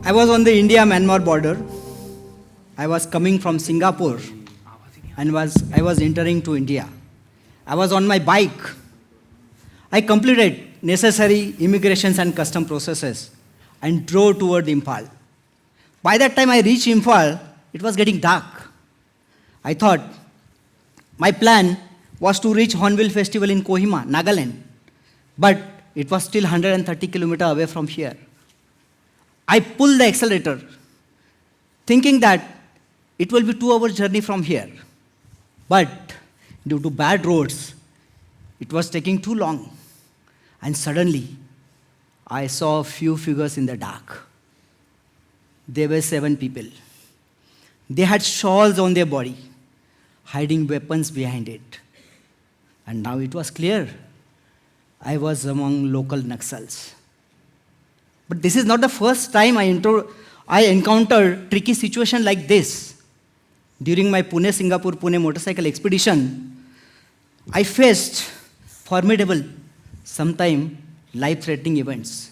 I was on the India-Myanmar border. I was coming from Singapore and I was entering to India. I was on my bike. I completed necessary immigrations and custom processes and drove toward Imphal. By that time I reached Imphal, it was getting dark. I thought my plan was to reach Hornbill Festival in Kohima, Nagaland, but it was still 130 kilometers away from here. I pulled the accelerator, thinking that it will be 2 hours journey from here. But due to bad roads, it was taking too long. And suddenly, I saw a few figures in the dark. There were 7 people. They had shawls on their body, hiding weapons behind it. And now it was clear I was among local Naxals. But this is not the first time I encountered tricky situation like this. During my Pune-Singapore-Pune motorcycle expedition, I faced formidable, sometimes life-threatening events.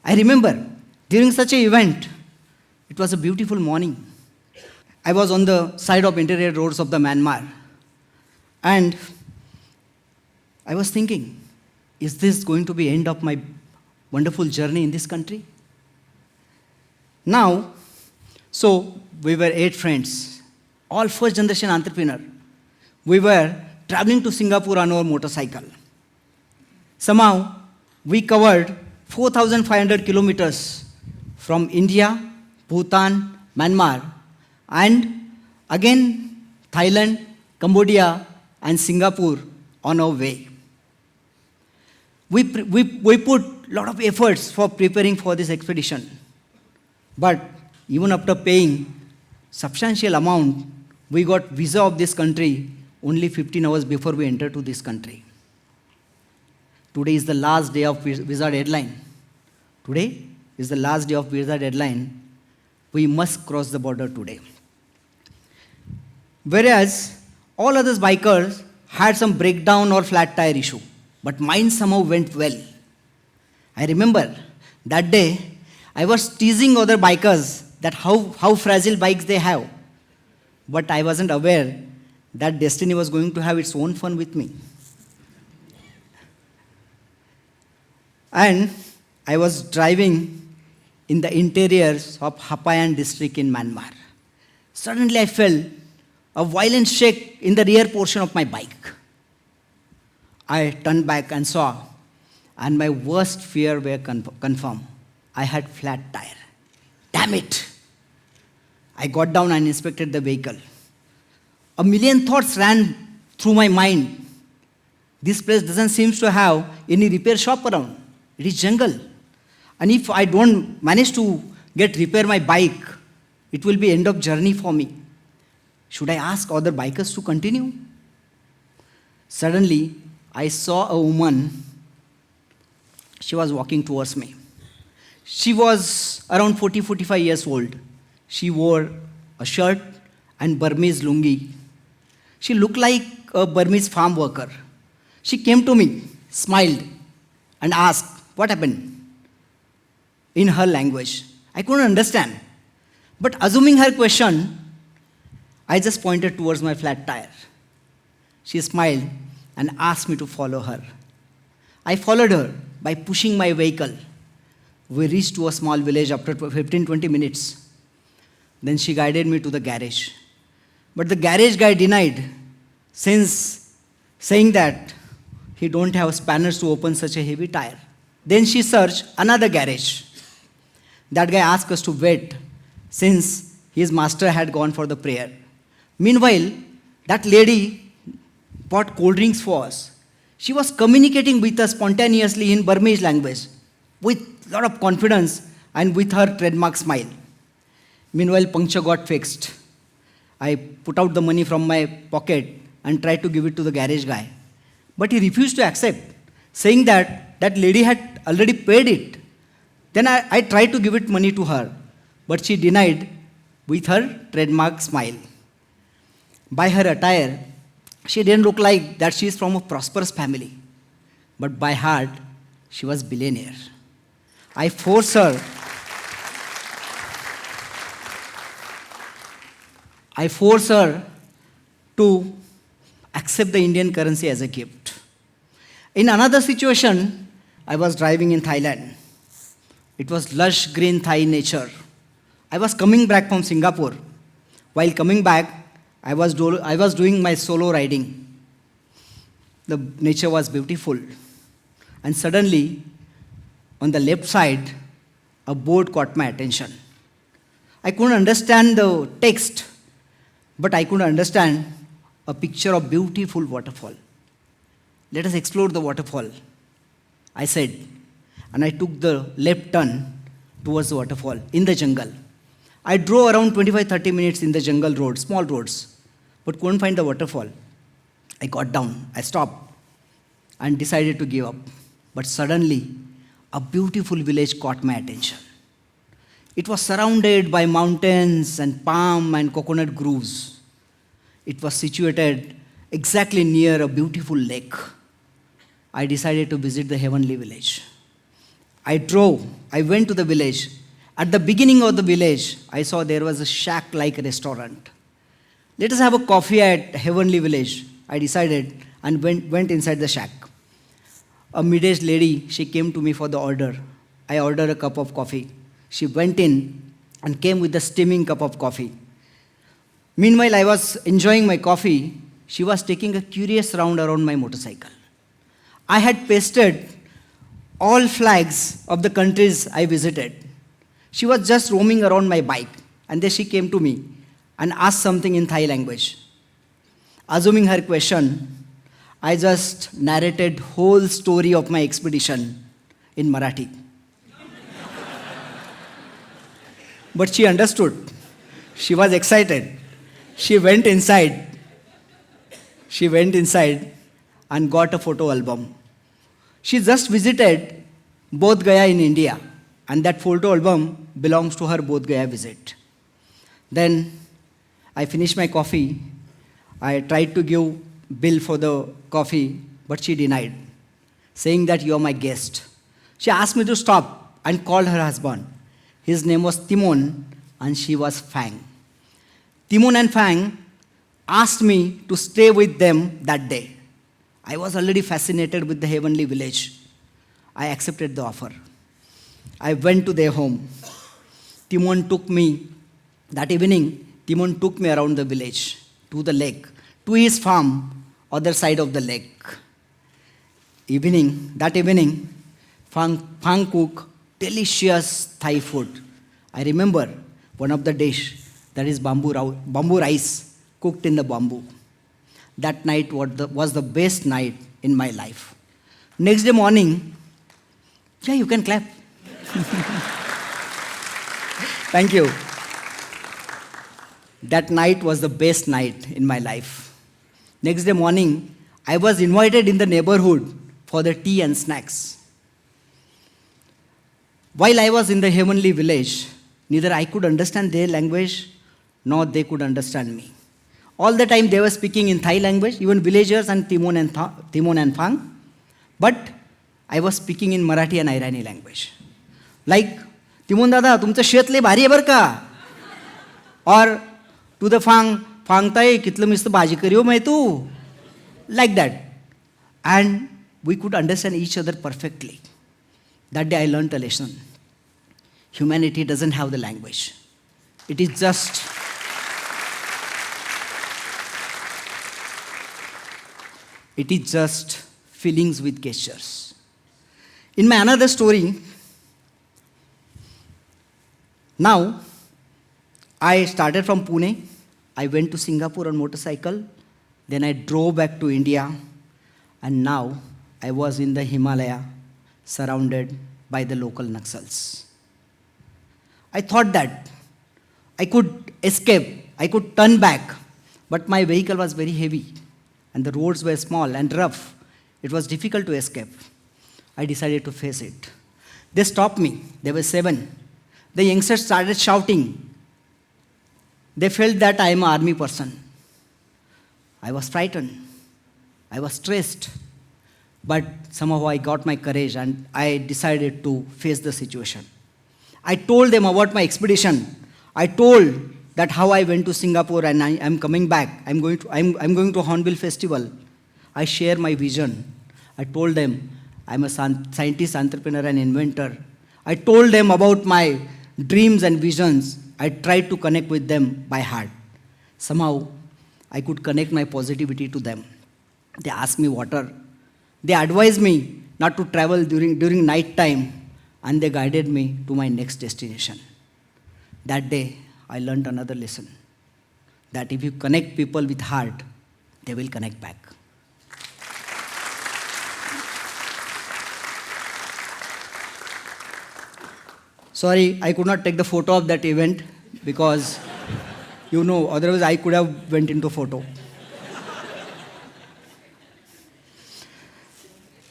I remember, during such an event, it was a beautiful morning. I was on the side of interior roads of the Myanmar, and I was thinking, is this going to be end of my wonderful journey in this country? Now, so we were 8 friends, all first generation entrepreneurs. We were traveling to Singapore on our motorcycle. Somehow, we covered 4,500 kilometers from India, Bhutan, Myanmar, and again Thailand, Cambodia, and Singapore on our way. We put a lot of efforts for preparing for this expedition. But even after paying substantial amount, we got visa of this country only 15 hours before we entered to this country. Today is the last day of visa deadline. Today is the last day of visa deadline. We must cross the border today. Whereas all other bikers had some breakdown or flat tire issue, but mine somehow went well. I remember that day I was teasing other bikers that how fragile bikes they have, but I wasn't aware that destiny was going to have its own fun with me. And I was driving in the interiors of Hapayan district in Myanmar. Suddenly I felt a violent shake in the rear portion of my bike. I turned back and saw, and my worst fear were confirmed. I had flat tire. Damn it! I got down and inspected the vehicle. A million thoughts ran through my mind. This place doesn't seem to have any repair shop around. It is jungle. And if I don't manage to repair my bike, it will be end of journey for me. Should I ask other bikers to continue? Suddenly, I saw a woman. She was walking towards me. She was around 40-45 years old. She wore a shirt and Burmese lungi. She looked like a Burmese farm worker. She came to me, smiled, and asked, what happened? In her language. I couldn't understand. But assuming her question, I just pointed towards my flat tire. She smiled and asked me to follow her. I followed her by pushing my vehicle. We reached to a small village after 15-20 minutes. Then she guided me to the garage. But the garage guy denied, since saying that he don't have spanners to open such a heavy tire. Then she searched another garage. That guy asked us to wait, since his master had gone for the prayer. Meanwhile, that lady bought cold drinks for us. She was communicating with us spontaneously in Burmese language, with a lot of confidence and with her trademark smile. Meanwhile, puncture got fixed. I put out the money from my pocket and tried to give it to the garage guy. But he refused to accept, saying that that lady had already paid it. Then I tried to give it money to her, but she denied with her trademark smile. By her attire, she didn't look like that she is from a prosperous family. But by heart, she was billionaire. I forced her I forced her to accept the Indian currency as a gift. In another situation, I was driving in Thailand. It was lush green Thai nature. I was coming back from Singapore. While coming back, I was doing my solo riding. The nature was beautiful. And suddenly, on the left side, a board caught my attention. I couldn't understand the text, but I could understand a picture of beautiful waterfall. Let us explore the waterfall, I said, and I took the left turn towards the waterfall in the jungle. I drove around 25-30 minutes in the jungle roads, small roads, but couldn't find the waterfall. I got down, I stopped, and decided to give up. But suddenly, a beautiful village caught my attention. It was surrounded by mountains and palm and coconut groves. It was situated exactly near a beautiful lake. I decided to visit the heavenly village. I went to the village. At the beginning of the village, I saw there was a shack-like restaurant. Let us have a coffee at heavenly village, I decided, and went inside the shack. A middle-aged lady, she came to me for the order. I ordered a cup of coffee. She went in and came with a steaming cup of coffee. Meanwhile, I was enjoying my coffee. She was taking a curious round around my motorcycle. I had pasted all flags of the countries I visited. She was just roaming around my bike, and then she came to me and asked something in Thai language. Assuming her question, I just narrated whole story of my expedition in Marathi. But she understood. She was excited. She went inside and got a photo album. She just visited Bodh Gaya in India, and that photo album belongs to her Bodh Gaya visit. Then I finished my coffee. I tried to give bill for the coffee, but she denied, saying that you are my guest. She asked me to stop and called her husband. His name was Timon, and she was Fang. Timon and Fang asked me to stay with them that day. I was already fascinated with the heavenly village. I accepted the offer. I went to their home. That evening, Timon took me around the village, to the lake, to his farm, other side of the lake. That evening, Fang cooked delicious Thai food. I remember one of the dish, that is bamboo rice cooked in the bamboo. That night was the best night in my life. Next day morning, yeah, you can clap. Thank you. That night was the best night in my life. Next day morning, I was invited in the neighborhood for the tea and snacks. While I was in the heavenly village, neither I could understand their language, nor they could understand me. All the time they were speaking in Thai language, even villagers and Timon and Fang. But I was speaking in Marathi and Irani language. Like, Timon dada, तुमचं शेत लय भारी आहे बरं का? Or to the Fang ताई, कितलं मस्त भाजी करी हो माय तू? Like that. And we could understand each other perfectly. That day I learned a lesson. Humanity doesn't have the language. It is just feelings with gestures. In my another story, now I started from Pune. I went to Singapore on motorcycle. Then I drove back to India. And now I was in the Himalaya, surrounded by the local Naxals. I thought that I could escape, I could turn back, but my vehicle was very heavy and the roads were small and rough. It was difficult to escape. I decided to face it. They stopped me. There were 7. The youngsters started shouting. They felt that I am an army person. I was frightened. I was stressed. But somehow I got my courage and I decided to face the situation. I told them about my expedition. I told that how I went to Singapore and I am coming back. I'm going to Hornbill Festival. I share my vision. I told them I'm a scientist, entrepreneur, and inventor. I told them about my dreams and visions. I tried to connect with them by heart. Somehow, I could connect my positivity to them. They asked me water. They advised me not to travel during night time, and they guided me to my next destination. That day, I learned another lesson, that if you connect people with heart, they will connect back. Sorry, I could not take the photo of that event because, otherwise I could have went into photo.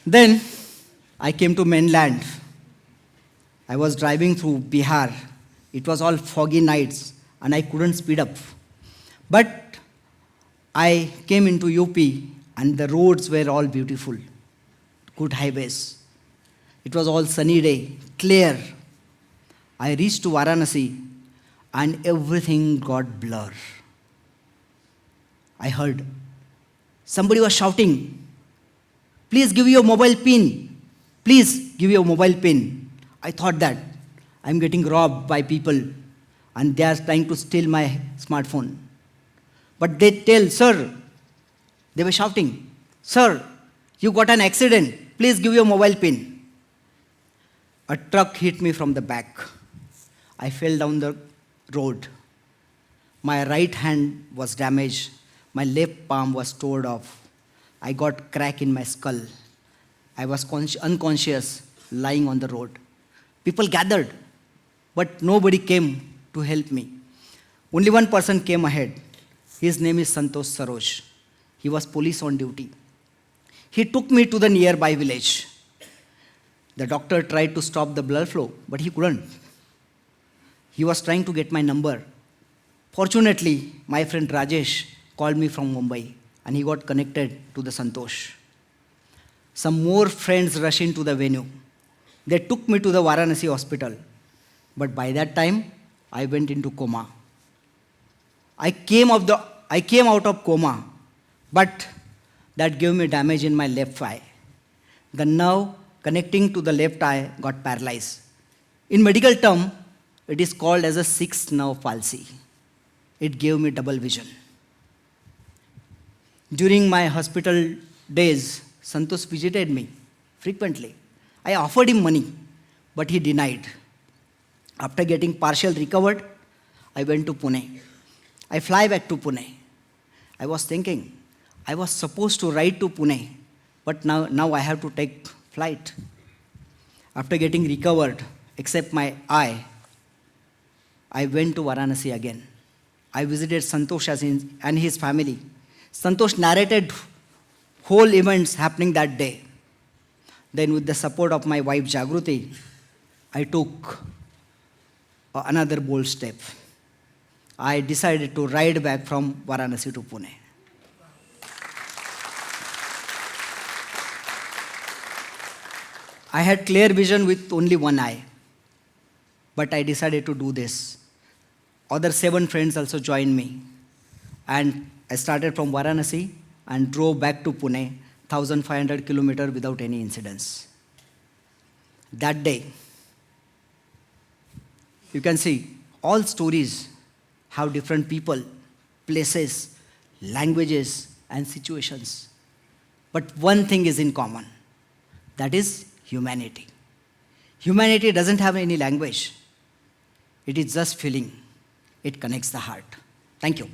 Then I came to mainland. I was driving through Bihar. It was all foggy nights and I couldn't speed up. But I came into UP and the roads were all beautiful, good highways. It was all sunny day, clear. I reached to Varanasi and everything got blur. I heard somebody was shouting, "Please give your mobile pin. Please give your mobile pin." I thought that I'm getting robbed by people and they are trying to steal my smartphone. But they tell, "Sir," they were shouting, "Sir, you got an accident. Please give your mobile pin." A truck hit me from the back. I fell down the road. My right hand was damaged. My left palm was torn off. I got crack in my skull. I was unconscious, lying on the road. People gathered, but nobody came to help me. Only one person came ahead. His name is Santosh Saroj. He was police on duty. He took me to the nearby village. The doctor tried to stop the blood flow, but he couldn't. He was trying to get my number. Fortunately, my friend Rajesh called me from Mumbai and he got connected to the Santosh. Some more friends rushed into the venue. They took me to the Varanasi hospital. But by that time, I went into coma. I came out of coma, but that gave me damage in my left eye. The nerve connecting to the left eye got paralyzed. In medical term, it is called as a sixth nerve palsy. It gave me double vision. During my hospital days, Santosh visited me frequently. I offered him money, but he denied. After getting partial recovered, I went to Pune. I fly back to Pune. I was thinking, I was supposed to ride to Pune, but now I have to take flight. After getting recovered, except my eye, I went to Varanasi again. I visited Santosh and his family. Santosh narrated whole events happening that day. Then with the support of my wife Jagruti, I took another bold step. I decided to ride back from Varanasi to Pune. I had clear vision with only one eye, but I decided to do this. Other 7 friends also joined me, and I started from Varanasi and drove back to Pune, 1,500 kilometers without any incidents. That day, you can see all stories have different people, places, languages, and situations. But one thing is in common, that is humanity. Humanity doesn't have any language. It is just feeling. It connects the heart. Thank you.